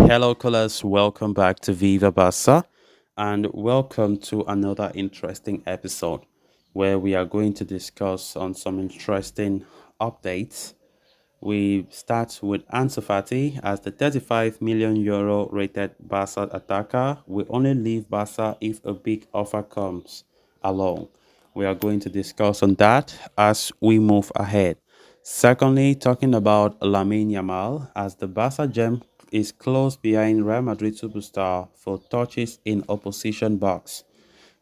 Hello, callers. Welcome back to Viva Barca, and welcome to another interesting episode where we are going to discuss on some interesting updates. We start with Ansu Fati as the 35 million euro rated Barca attacker will only leave Barca if a big offer comes along. We are going to discuss on that as we move ahead. Secondly, talking about Lamine Yamal as the Barca gem is close behind Real Madrid superstar for touches in opposition box.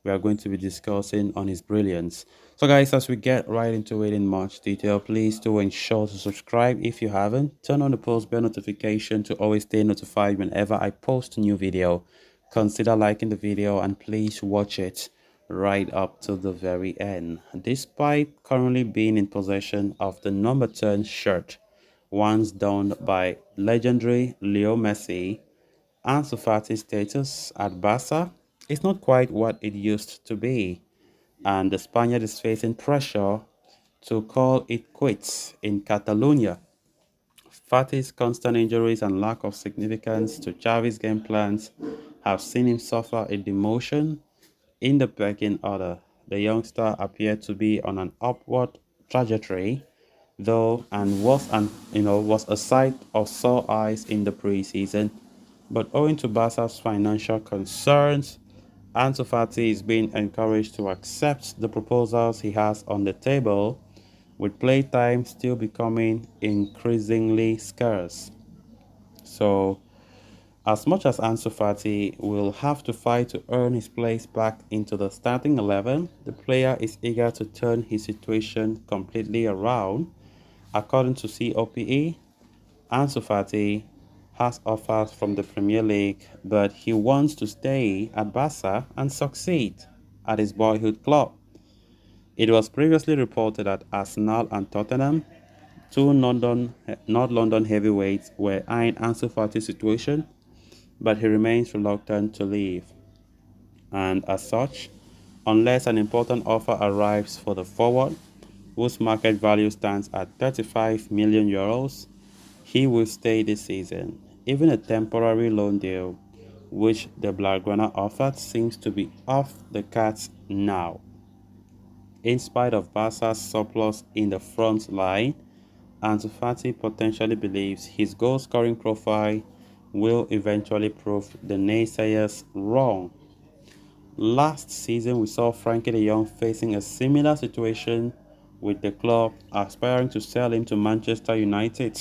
We are going to be discussing on his brilliance. So guys, as we get right into it in much detail, please do ensure to subscribe if you haven't. Turn on the post bell notification to always stay notified whenever I post a new video. Consider liking the video and please watch it right up to the very end. Despite currently being in possession of the number 10 shirt, once donned by legendary Leo Messi, Ansu Fati's status at Barca is not quite what it used to be, and the Spaniard is facing pressure to call it quits in Catalonia. Fati's constant injuries and lack of significance to Xavi's game plans have seen him suffer a demotion in the pecking order. The youngster appeared to be on an upward trajectory, though, and was a sight of sore eyes in the preseason. But owing to Barca's financial concerns, Ansu Fati is being encouraged to accept the proposals he has on the table, with playtime still becoming increasingly scarce. So, as much as Ansu Fati will have to fight to earn his place back into the starting 11, the player is eager to turn his situation completely around. According to COPE, Ansu Fati has offers from the Premier League, but he wants to stay at Barca and succeed at his boyhood club. It was previously reported that Arsenal and Tottenham, two North London heavyweights, were eyeing Ansu Fati's situation, but he remains reluctant to leave. And as such, unless an important offer arrives for the forward, whose market value stands at 35 million euros, he will stay this season. Even a temporary loan deal, which the Blaugrana offered, seems to be off the cards now. In spite of Barca's surplus in the front line, Ansu Fati potentially believes his goal-scoring profile will eventually prove the naysayers wrong. Last season, we saw Frankie de Jong facing a similar situation with the club aspiring to sell him to Manchester United.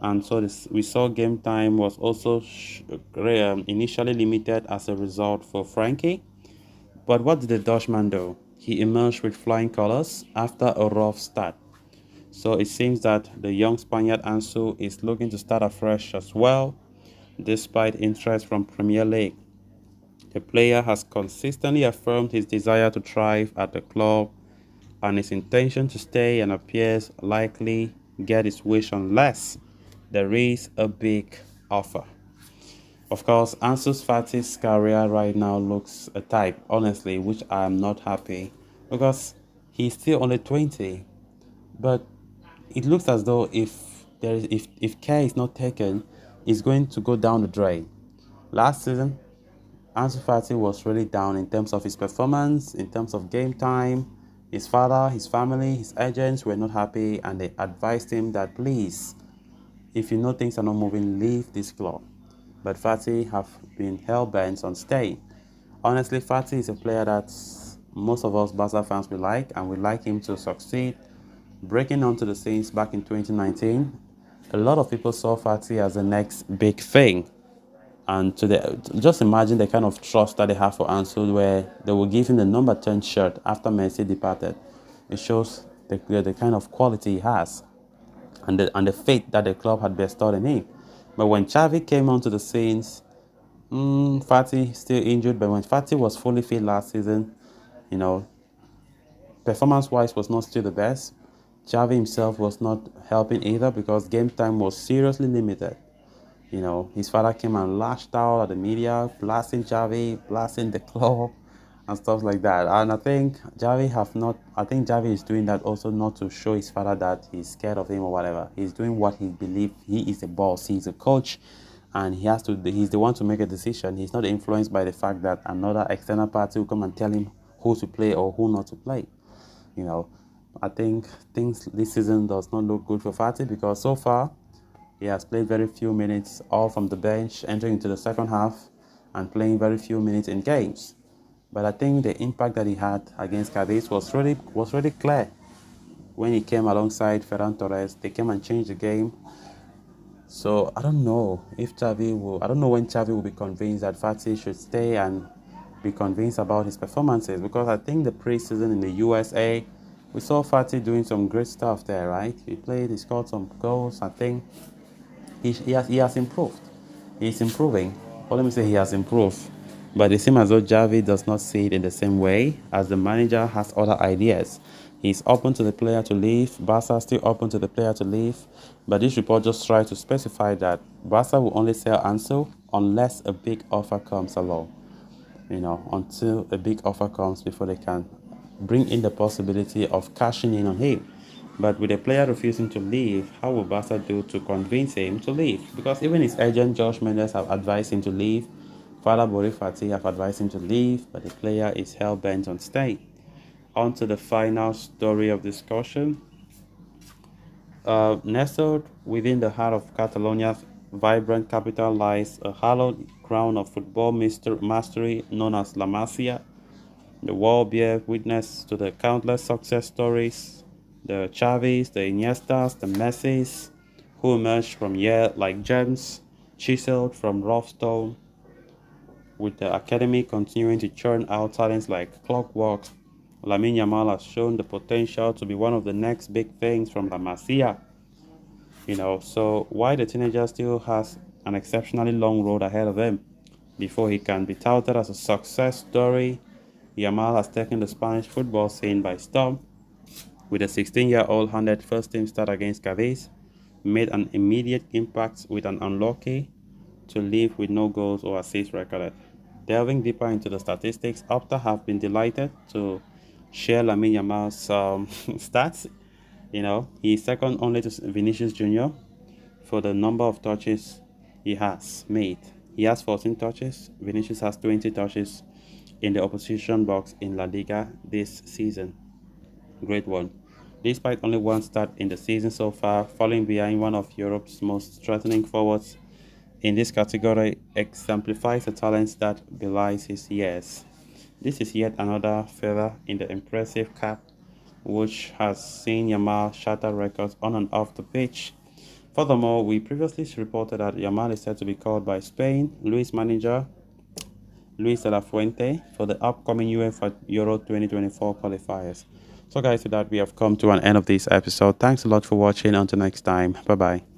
And so we saw game time was also initially limited as a result for Frankie. But what did the Dutchman do? He emerged with flying colors after a rough start. So it seems that the young Spaniard Ansu is looking to start afresh as well, despite interest from Premier League. The player has consistently affirmed his desire to thrive at the club and his intention to stay, and appears likely get his wish unless there is a big offer. Of course, Ansu Fati's career right now looks a type, honestly, which I am not happy because he's still only 20. But it looks as though if care is not taken, it's going to go down the drain. Last season, Ansu Fati was really down in terms of his performance, in terms of game time. His father, his family, his agents were not happy, and they advised him that please, if you know things are not moving, leave this club. But Fati have been hell-bent on staying. Honestly, Fati is a player that most of us Barca fans will like, and we like him to succeed. Breaking onto the scenes back in 2019, a lot of people saw Fati as the next big thing. And just imagine the kind of trust that they have for Ansu, where they will give him the number 10 shirt after Messi departed. It shows the kind of quality he has and the faith that the club had bestowed in him. But when Xavi came onto the scenes, Fati still injured, but when Fati was fully fit last season, you know, performance-wise was not still the best. Xavi himself was not helping either because game time was seriously limited. You know, his father came and lashed out at the media, blasting Xavi, blasting the club, and stuff like that. And I think Xavi is doing that also not to show his father that he's scared of him or whatever. He's doing what he believes. He is the boss. He's a coach, and he's the one to make a decision. He's not influenced by the fact that another external party will come and tell him who to play or who not to play. You know, I think things this season does not look good for Fati because so far he has played very few minutes, all from the bench, entering into the second half and playing very few minutes in games. But I think the impact that he had against Cadiz was really clear when he came alongside Ferran Torres. They came and changed the game. So I don't know if Xavi will. I don't know when Xavi will be convinced that Fati should stay and be convinced about his performances, because I think the preseason in the USA, we saw Fati doing some great stuff there, right? He played, he scored some goals. I think he has improved. He's improving. Or let me say he has improved. But it seems as though Javi does not see it in the same way, as the manager has other ideas. He's open to the player to leave. Barca still open to the player to leave. But this report just tries to specify that Barca will only sell Ansu unless a big offer comes along. Until a big offer comes before they can bring in the possibility of cashing in on him. But with the player refusing to leave, how will Barca do to convince him to leave? Because even his agent, Josh Mendes, have advised him to leave. Father Fati have advised him to leave, but the player is hell-bent on staying. On to the final story of discussion. Nestled within the heart of Catalonia's vibrant capital lies a hallowed crown of football mastery known as La Masia. The world bears witness to the countless success stories, the Xavis, the Iniestas, the Messis, who emerged from here like gems, chiseled from rough stone, with the academy continuing to churn out talents like clockwork. Lamine Yamal has shown the potential to be one of the next big things from La Masia. So why the teenager still has an exceptionally long road ahead of him before he can be touted as a success story. Yamal has taken the Spanish football scene by storm. With a 16-year-old handed first-team start against Cadiz, made an immediate impact with an unlucky to leave with no goals or assists recorded. Delving deeper into the statistics, Opta have been delighted to share Lamine Yamal's stats. He's second only to Vinicius Jr. for the number of touches he has made. He has 14 touches. Vinicius has 20 touches in the opposition box in La Liga this season. Great one. Despite only one start in the season so far, falling behind one of Europe's most threatening forwards in this category exemplifies the talents that belies his years. This is yet another feather in the impressive cap, which has seen Yamal shatter records on and off the pitch. Furthermore, we previously reported that Yamal is set to be called by Spain, Luis manager Luis de la Fuente, for the upcoming UEFA Euro 2024 qualifiers. So guys, with that, we have come to an end of this episode. Thanks a lot for watching. Until next time, bye bye.